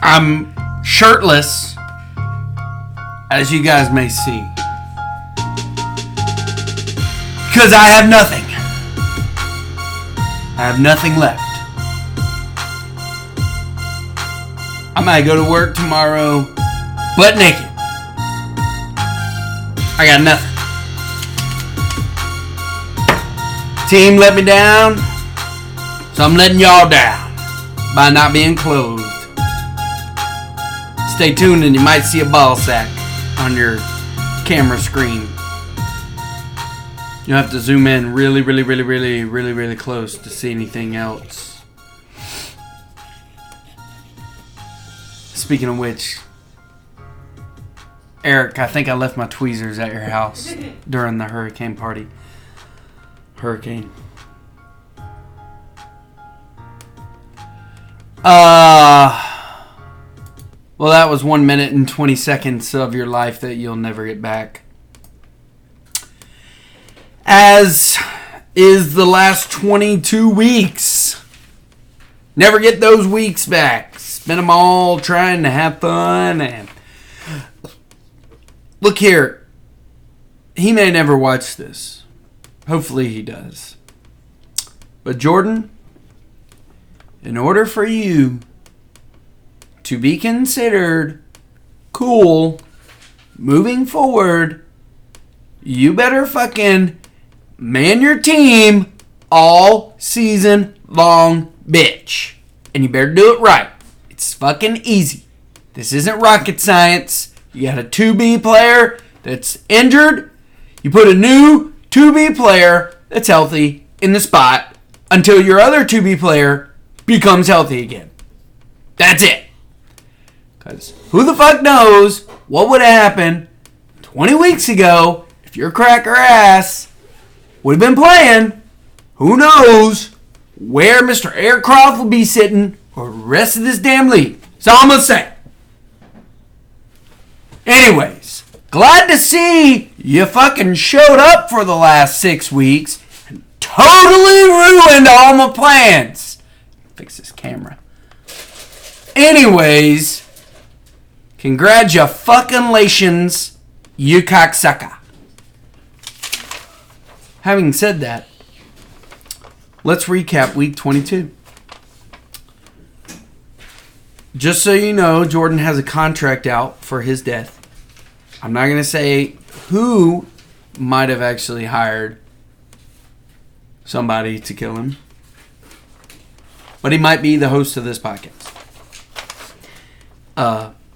I'm shirtless, as you guys may see, because I have nothing. I have nothing left. I might go to work tomorrow butt naked. I got nothing. Team let me down, so I'm letting y'all down by not being clothed. Stay tuned and you might see a ball sack on your camera screen. You'll have to zoom in really close to see anything else. Speaking of which, Eric, I think I left my tweezers at your house during the hurricane party. Hurricane. Well, that was 1 minute and 20 seconds of your life that you'll never get back. As is the last 22 weeks. Never get those weeks back. Spend them all trying to have fun. And look here. He may never watch this. Hopefully he does. But Jordan, in order for you to be considered cool moving forward, you better fucking man your team all season long, bitch. And you better do it right. It's fucking easy. This isn't rocket science. You got a 2B player that's injured. You put a new 2B player that's healthy in the spot until your other 2B player becomes healthy again. That's it. Because who the fuck knows what would have happened 20 weeks ago if your cracker ass would have been playing. Who knows where Mr. Aircroft will be sitting for the rest of this damn league. That's all I'm going to say. Anyways, glad to see you fucking showed up for the last 6 weeks and totally ruined all my plans. Fix this camera. Anyways, congratulations, you cocksucker. Having said that, let's recap week 22. Just so you know, Jordan has a contract out for his death. I'm not going to say who might have actually hired somebody to kill him, but he might be the host of this podcast.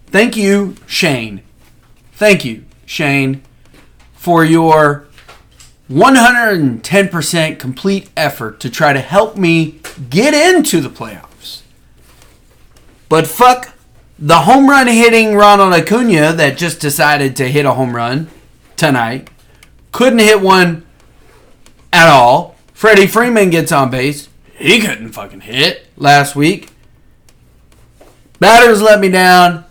Thank you, Shane. Thank you, Shane, for your 110% complete effort to try to help me get into the playoffs. But fuck the home run hitting Ronald Acuna that just decided to hit a home run tonight. Couldn't hit one at all. Freddie Freeman gets on base. He couldn't fucking hit last week. Batters let me down.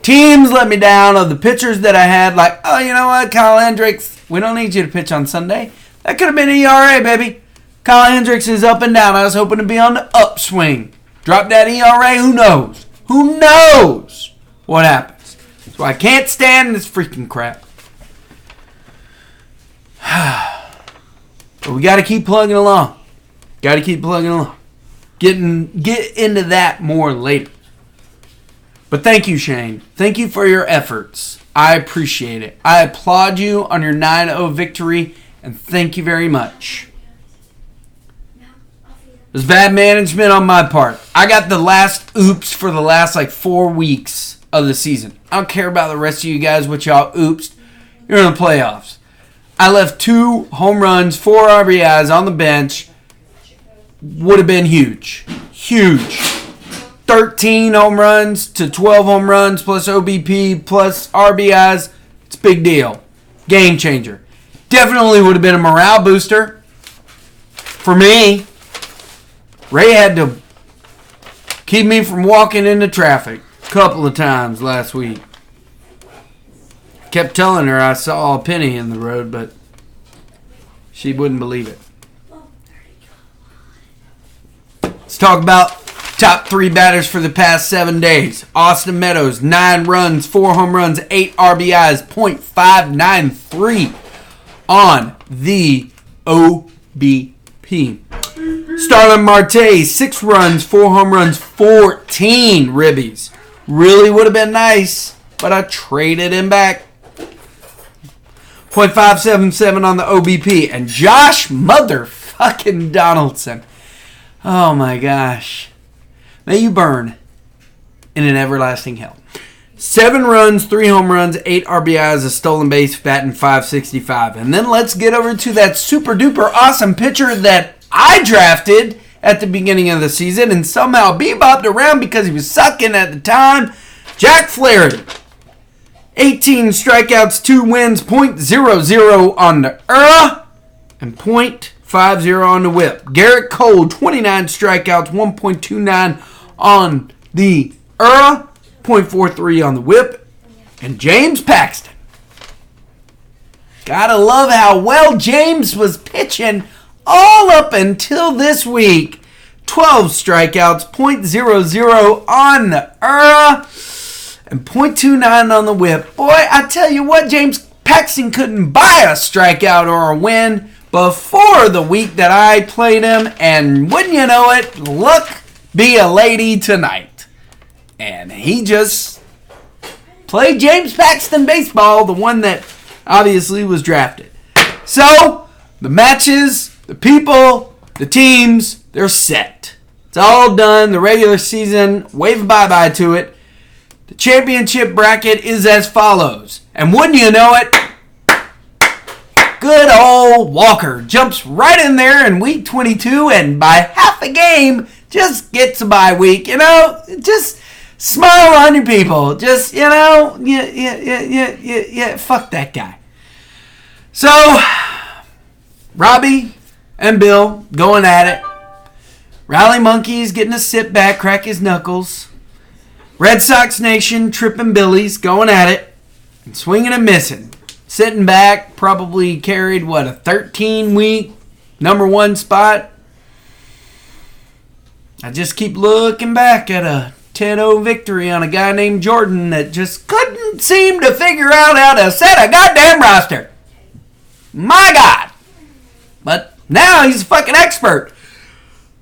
Teams let me down. Of the pitchers that I had, like, oh, you know what, Kyle Hendricks, we don't need you to pitch on Sunday. That could have been ERA, baby. Kyle Hendricks is up and down. I was hoping to be on the upswing. Drop that ERA, who knows? Who knows what happens? So I can't stand this freaking crap. But we got to keep plugging along. Got to keep plugging along. Get into that more later. But thank you, Shane. Thank you for your efforts. I appreciate it. I applaud you on your 9-0 victory, and thank you very much. It was bad management on my part. I got the last oops for the last 4 weeks of the season. I don't care about the rest of you guys, what y'all oopsed. You're in the playoffs. I left 2 home runs, 4 RBIs on the bench. Would have been huge. Huge. 13 home runs to 12 home runs plus OBP plus RBIs. It's a big deal. Game changer. Definitely would have been a morale booster for me. Ray had to keep me from walking into traffic a couple of times last week. Kept telling her I saw a penny in the road, but she wouldn't believe it. Let's talk about Top 3 batters for the past 7 days. Austin Meadows, 9 runs, 4 home runs, 8 RBIs, .593 on the OBP. Starlin Marte, 6 runs, 4 home runs, 14 ribbies. Really would have been nice, but I traded him back. .577 on the OBP. And Josh motherfucking Donaldson. Oh my gosh. May you burn in an everlasting hell. 7 runs, 3 home runs, 8 RBIs, a stolen base, batting .565. And then let's get over to that super duper awesome pitcher that I drafted at the beginning of the season and somehow bebopped around because he was sucking at the time. Jack Flaherty. 18 strikeouts, 2 wins, .00 on the ERA, and .50 on the WHIP. Garrett Cole, 29 strikeouts, 1.29 on the ERA, .43 on the WHIP. And James Paxton. Gotta love how well James was pitching all up until this week. 12 strikeouts, .00 on the ERA, and .29 on the WHIP. Boy, I tell you what, James Paxton couldn't buy a strikeout or a win before the week that I played him. And wouldn't you know it, look, be a lady tonight. And he just played James Paxton baseball, the one that obviously was drafted. So, the matches, the people, the teams, they're set. It's all done. The regular season, wave bye-bye to it. The championship bracket is as follows. And wouldn't you know it, good old Walker jumps right in there in week 22 and by half a game just gets a bye week. You know, just smile on your people. Just, you know, yeah, fuck that guy. So, Robbie and Bill going at it. Rally Monkeys getting a sit back, crack his knuckles. Red Sox Nation, tripping Billies, going at it, and swinging and missing. Sitting back, probably carried, a 13-week number 1 spot. I just keep looking back at a 10-0 victory on a guy named Jordan that just couldn't seem to figure out how to set a goddamn roster. My God. But now he's a fucking expert.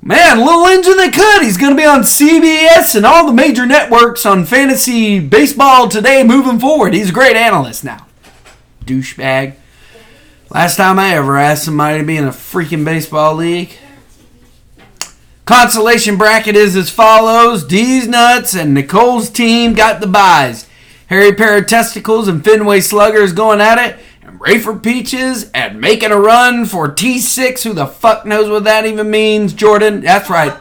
Man, little engine that could. He's going to be on CBS and all the major networks on fantasy baseball today moving forward. He's a great analyst now. Douchebag. Last time I ever asked somebody to be in a freaking baseball league. Consolation bracket is as follows. D's Nuts and Nicole's team got the byes. Harry Pair of Testicles and Fenway Sluggers going at it. And Rayford Peaches and making a run for T6. Who the fuck knows what that even means? Jordan, that's right.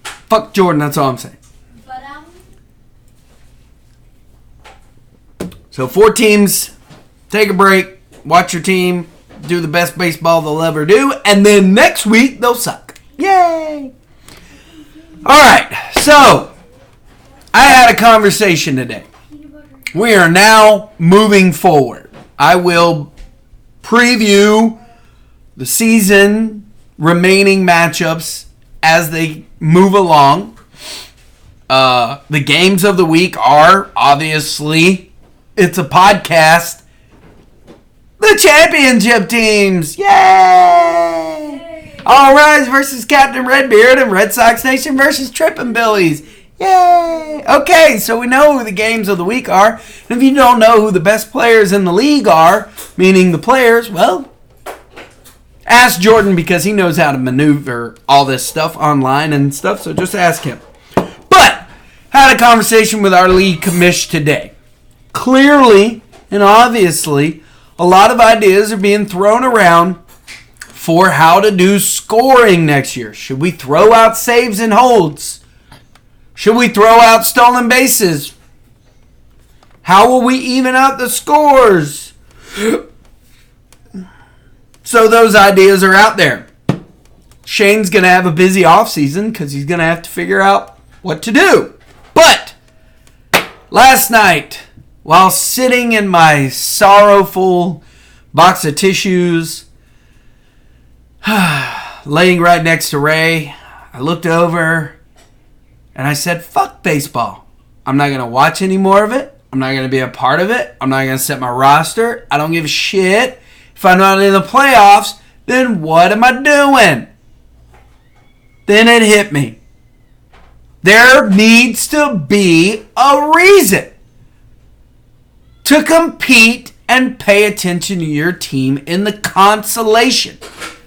Fuck Jordan, that's all I'm saying. So 4 teams, take a break, watch your team, do the best baseball they'll ever do, and then next week they'll suck. Yay! Alright, so I had a conversation today. We are now moving forward. I will preview the season remaining matchups as they move along. The games of the week are, obviously, it's a podcast, the championship teams. Yay! All Rise versus Captain Redbeard and Red Sox Nation versus Trippin' Billies. Yay! Okay, so we know who the games of the week are. And if you don't know who the best players in the league are, meaning the players, well, ask Jordan because he knows how to maneuver all this stuff online and stuff, so just ask him. But, had a conversation with our league commish today. Clearly and obviously, a lot of ideas are being thrown around for how to do scoring next year. Should we throw out saves and holds? Should we throw out stolen bases? How will we even out the scores? So those ideas are out there. Shane's going to have a busy offseason because he's going to have to figure out what to do. But last night, while sitting in my sorrowful box of tissues, laying right next to Ray. I looked over and I said, fuck baseball. I'm not going to watch any more of it. I'm not going to be a part of it. I'm not going to set my roster. I don't give a shit. If I'm not in the playoffs, then what am I doing? Then it hit me. There needs to be a reason to compete and pay attention to your team in the consolation.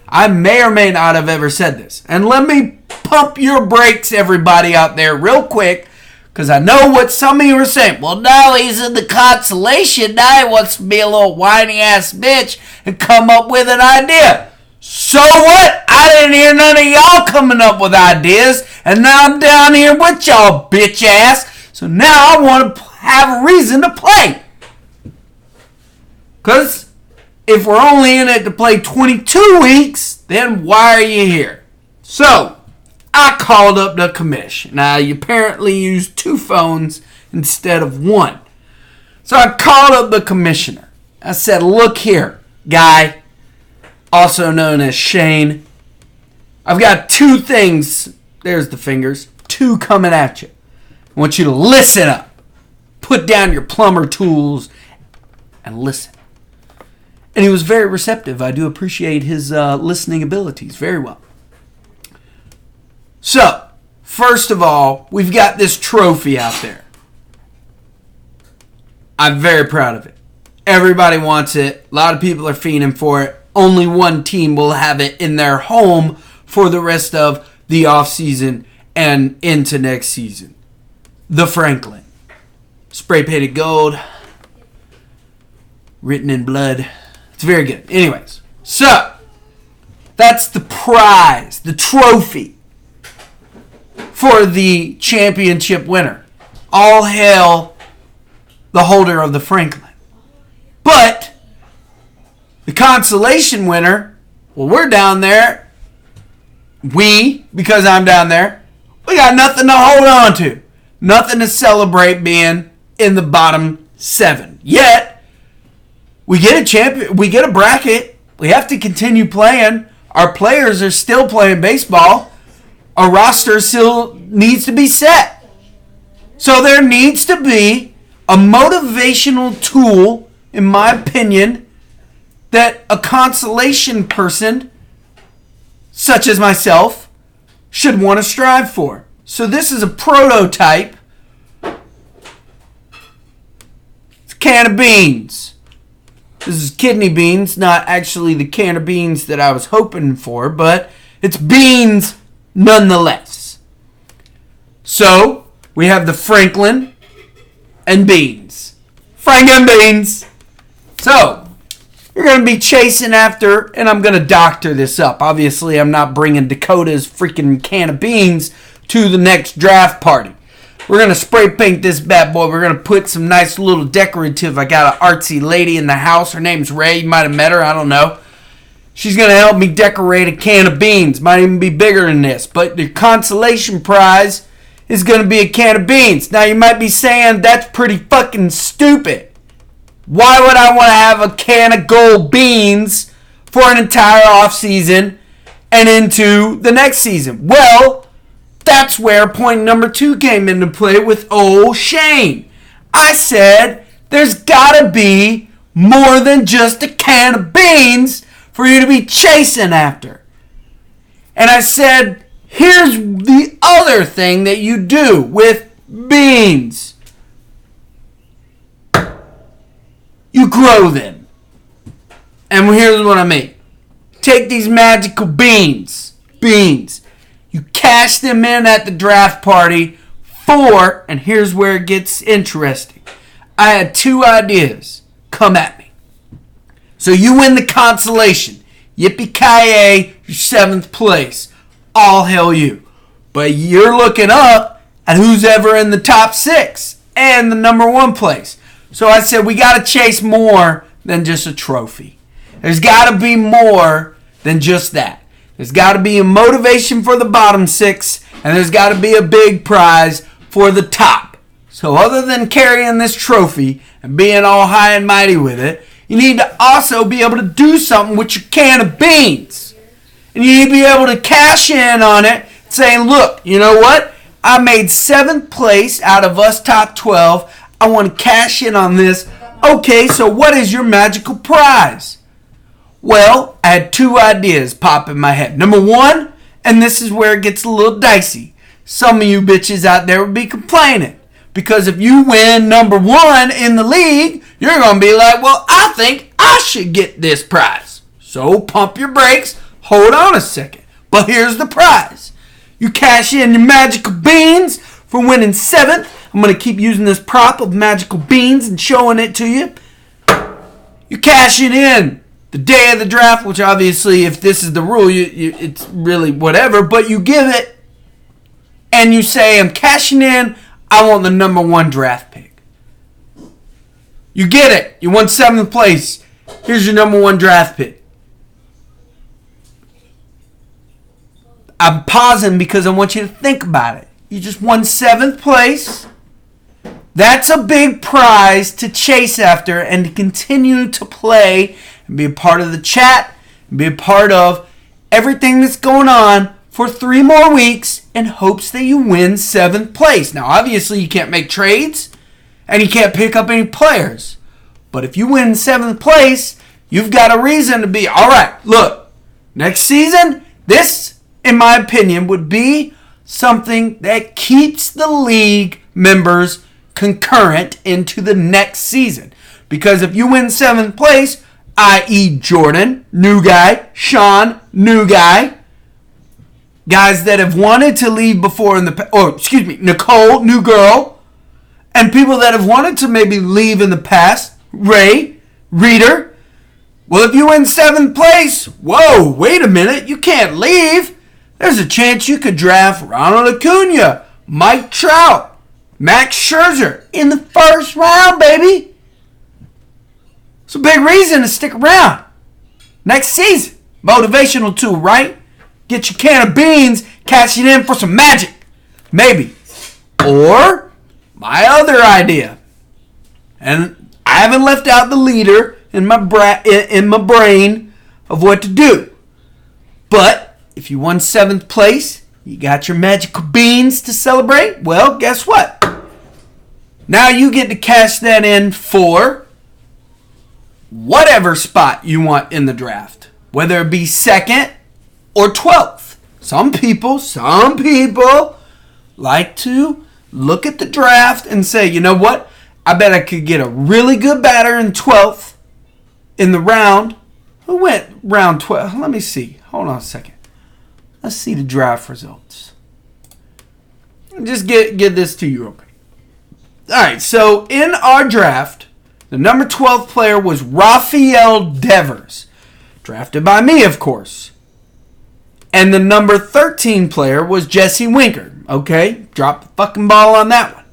I may or may not have ever said this. And let me pump your brakes, everybody out there, real quick, because I know what some of you are saying. Well, now he's in the consolation. Now he wants to be a little whiny-ass bitch and come up with an idea. So what? I didn't hear none of y'all coming up with ideas, and now I'm down here with y'all, bitch ass. So now I want to have a reason to play. Because if we're only in it to play 22 weeks, then why are you here? So, I called up the commission. Now, you apparently use 2 phones instead of 1. So, I called up the commissioner. I said, look here, guy, also known as Shane. I've got 2 things, there's the fingers, 2 coming at you. I want you to listen up. Put down your plumber tools and listen. And he was very receptive. I do appreciate his listening abilities very well. So, first of all, we've got this trophy out there. I'm very proud of it. Everybody wants it. A lot of people are fiending for it. Only one team will have it in their home for the rest of the offseason and into next season. The Franklin. Spray painted gold. Written in blood. It's very good. Anyways, so that's the prize, the trophy for the championship winner. All hail the holder of the Franklin. But the consolation winner, well, we're down there. Because I'm down there, we got nothing to hold on to. Nothing to celebrate being in the bottom 7. Yet, we get a champion. We get a bracket. We have to continue playing. Our players are still playing baseball. Our roster still needs to be set. So there needs to be a motivational tool, in my opinion, that a consolation person, such as myself, should want to strive for. So this is a prototype. It's a can of beans. This is kidney beans, not actually the can of beans that I was hoping for, but it's beans nonetheless. So, we have the Franklin and beans. Frank and beans. So, you're going to be chasing after, and I'm going to doctor this up. Obviously, I'm not bringing Dakota's freaking can of beans to the next draft party. We're going to spray paint this bad boy. We're going to put some nice little decorative. I got an artsy lady in the house. Her name's Ray. You might have met her. I don't know. She's going to help me decorate a can of beans. Might even be bigger than this. But the consolation prize is going to be a can of beans. Now, you might be saying that's pretty fucking stupid. Why would I want to have a can of gold beans for an entire offseason and into the next season? Well, that's where point number 2 came into play with old Shane. I said, there's gotta be more than just a can of beans for you to be chasing after. And I said, here's the other thing that you do with beans. You grow them. And here's what I mean. Take these magical beans. You cash them in at the draft party for, and here's where it gets interesting. I had 2 ideas come at me. So you win the consolation. Yippee-ki-yay, you're 7th place. All hail you. But you're looking up at who's ever in the top 6 and the number 1 place. So I said we got to chase more than just a trophy. There's got to be more than just that. There's got to be a motivation for the bottom 6, and there's got to be a big prize for the top. So other than carrying this trophy and being all high and mighty with it, you need to also be able to do something with your can of beans. And you need to be able to cash in on it, saying, look, you know what? I made 7th place out of us top 12. I want to cash in on this. Okay, so what is your magical prize? Well, I had 2 ideas pop in my head. Number 1, and this is where it gets a little dicey. Some of you bitches out there would be complaining. Because if you win number 1 in the league, you're going to be like, well, I think I should get this prize. So pump your brakes. Hold on a second. But here's the prize. You cash in your magical beans for winning 7th. I'm going to keep using this prop of magical beans and showing it to you. You cash it in the day of the draft, which obviously, if this is the rule, it's really whatever. But you give it, and you say, I'm cashing in. I want the number 1 draft pick. You get it. You won 7th place. Here's your number 1 draft pick. I'm pausing because I want you to think about it. You just won 7th place. That's a big prize to chase after and to continue to play and be a part of the chat and be a part of everything that's going on for 3 more weeks in hopes that you win 7th place. Now, obviously, you can't make trades and you can't pick up any players. But if you win 7th place, you've got a reason to be, all right, look, next season, this, in my opinion, would be something that keeps the league members concurrent into the next season. Because if you win 7th place, i.e. Jordan, new guy, Sean, new guy, guys that have wanted to leave before Nicole, new girl, and people that have wanted to maybe leave in the past, Ray, Reader. Well, if you win 7th place, whoa, wait a minute, you can't leave. There's a chance you could draft Ronald Acuna, Mike Trout, Max Scherzer in the 1st round, baby. It's a big reason to stick around. Next season, motivational tool, right? Get your can of beans, cash it in for some magic. Maybe. Or my other idea. And I haven't left out the leader in my brain of what to do. But if you won 7th place, you got your magical beans to celebrate. Well, guess what? Now you get to cash that in for whatever spot you want in the draft. Whether it be 2nd or 12th. Some people like to look at the draft and say, you know what? I bet I could get a really good batter in 12th in the round. Who went round 12? Let me see. Hold on a second. Let's see the draft results. Just get this to you real quick. All right, so in our draft, the number 12 player was Rafael Devers. Drafted by me, of course. And the number 13 player was Jesse Winker. Okay, drop the fucking ball on that one.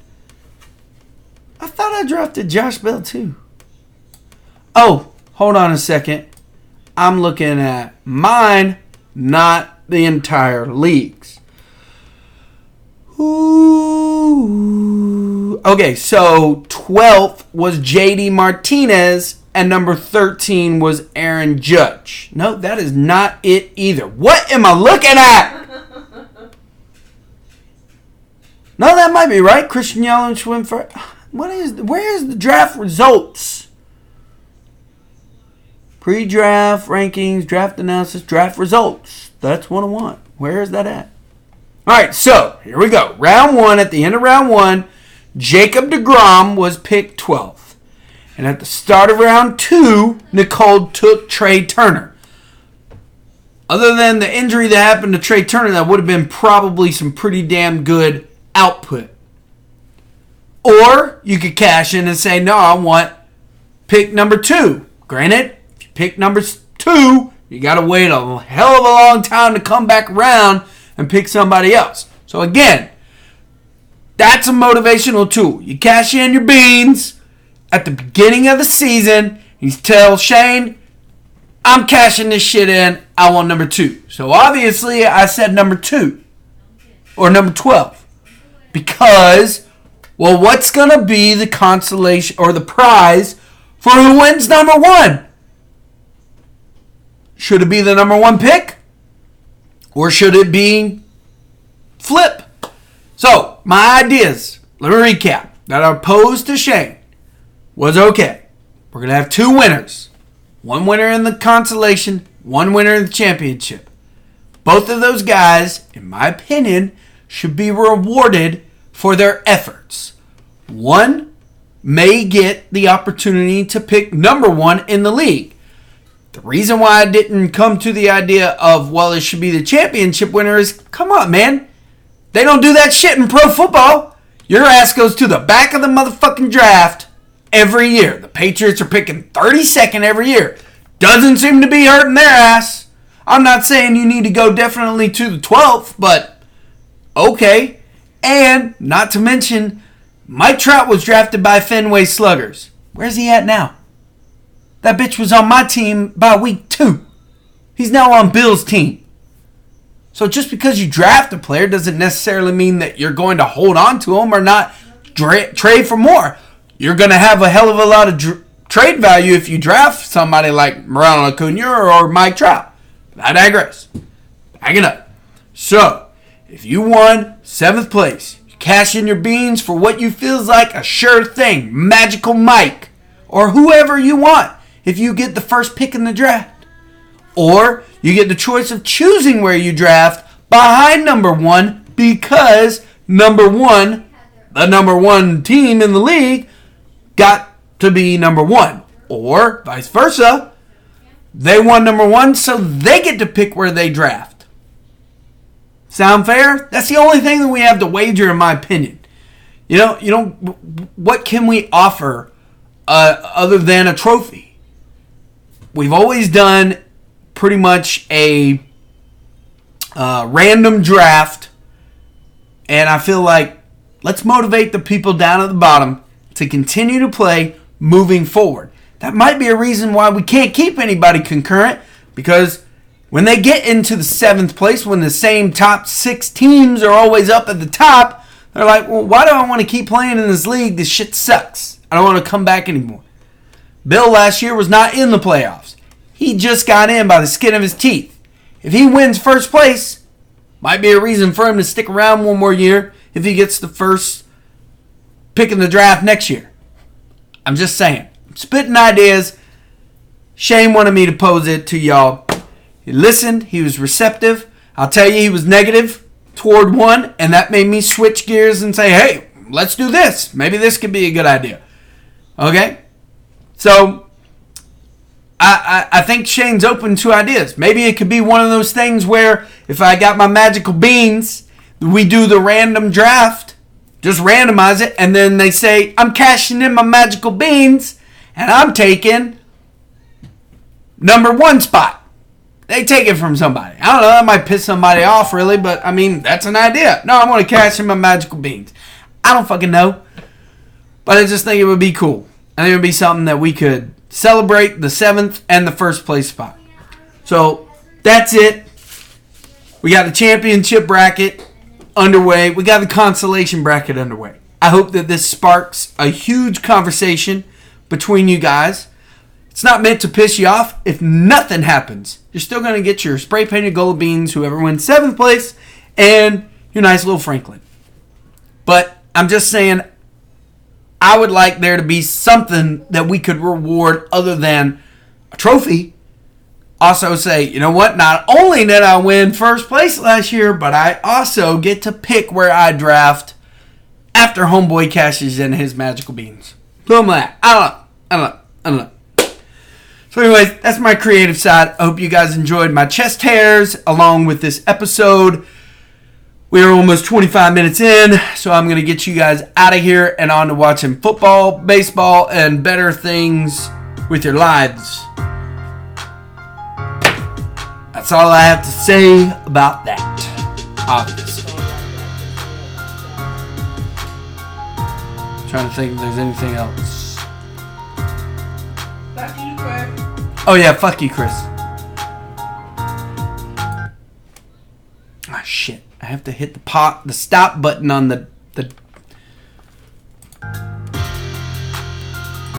I thought I drafted Josh Bell too. Oh, hold on a second. I'm looking at mine, not the entire leagues. Ooh. Okay, so 12th was JD Martinez and number 13 was Aaron Judge. No, that is not it either. What am I looking at? No, that might be right. Christian Yelich went for... Where is the draft results? Pre-draft rankings, draft analysis, draft results. That's what I want. Where is that at? All right, so here we go. Round 1, at the end of round 1, Jacob deGrom was picked 12th. And at the start of round 2, Nicole took Trey Turner. Other than the injury that happened to Trey Turner, that would have been probably some pretty damn good output. Or you could cash in and say, no, I want pick number 2. Granted, if you pick number 2, you got to wait a hell of a long time to come back around and pick somebody else. So again, that's a motivational tool. You cash in your beans at the beginning of the season. You tell Shane, I'm cashing this shit in. I want number 2. So obviously I said number 2 or number 12 because... well, what's going to be the consolation or the prize for who wins number 1? Should it be the number 1 pick? Or should it be flip? So, my ideas, let me recap, that I posed to Shane was okay. We're going to have 2 winners. One winner in the consolation, one winner in the championship. Both of those guys, in my opinion, should be rewarded for their efforts. One may get the opportunity to pick number 1 in the league. The reason why I didn't come to the idea of, well, it should be the championship winner is, come on, man. They don't do that shit in pro football. Your ass goes to the back of the motherfucking draft every year. The Patriots are picking 32nd every year. Doesn't seem to be hurting their ass. I'm not saying you need to go definitely to the 12th, but okay. And not to mention, Mike Trout was drafted by Fenway Sluggers. Where's he at now? That bitch was on my team by week 2. He's now on Bill's team. So just because you draft a player doesn't necessarily mean that you're going to hold on to him or not trade for more. You're going to have a hell of a lot of trade value if you draft somebody like Ronald Acuna or Mike Trout. But I digress. Backing up. So, if you won 7th place, you cash in your beans for what you feels like a sure thing, Magical Mike, or whoever you want if you get the first pick in the draft. Or you get the choice of choosing where you draft behind number 1 because number 1, the number 1 team in the league, got to be number 1. Or vice versa. They won number 1, so they get to pick where they draft. Sound fair? That's the only thing that we have to wager, in my opinion. You know, what can we offer other than a trophy? We've always done pretty much a random draft, and I feel like let's motivate the people down at the bottom to continue to play moving forward. That might be a reason why we can't keep anybody concurrent, because when they get into the 7th place, when the same top 6 teams are always up at the top, they're like, well, why do I want to keep playing in this league? This shit sucks. I don't want to come back anymore. Bill last year was not in the playoffs. He just got in by the skin of his teeth. If he wins first place, might be a reason for him to stick around one more year if he gets the first pick in the draft next year. I'm just saying. I'm spitting ideas. Shane wanted me to pose it to y'all. He listened. He was receptive. I'll tell you, he was negative toward one, and that made me switch gears and say, hey, let's do this. Maybe this could be a good idea. Okay? So, I think Shane's open to ideas. Maybe it could be one of those things where if I got my magical beans, we do the random draft, just randomize it, and then they say, I'm cashing in my magical beans, and I'm taking number 1 spot. They take it from somebody. I don't know, that might piss somebody off really, but I mean, that's an idea. No, I'm going to cash in my magical beans. I don't fucking know, but I just think it would be cool. I think it would be something that we could celebrate the 7th and the 1st place spot. So, that's it. We got the championship bracket underway. We got the consolation bracket underway. I hope that this sparks a huge conversation between you guys. It's not meant to piss you off. If nothing happens, you're still going to get your spray painted gold beans, whoever wins 7th place, and your nice little Franklin. But I'm just saying, I would like there to be something that we could reward other than a trophy. Also say, you know what? Not only did I win 1st place last year, but I also get to pick where I draft after homeboy cashes in his magical beans. Boom, that. I don't know. So anyways, that's my creative side. I hope you guys enjoyed my chest hairs along with this episode. We are almost 25 minutes in, so I'm going to get you guys out of here and on to watching football, baseball, and better things with your lives. That's all I have to say about that, obviously. Trying to think if there's anything else. Fuck you, Chris. Oh yeah, fuck you, Chris. Ah, shit. I have to hit the stop button on the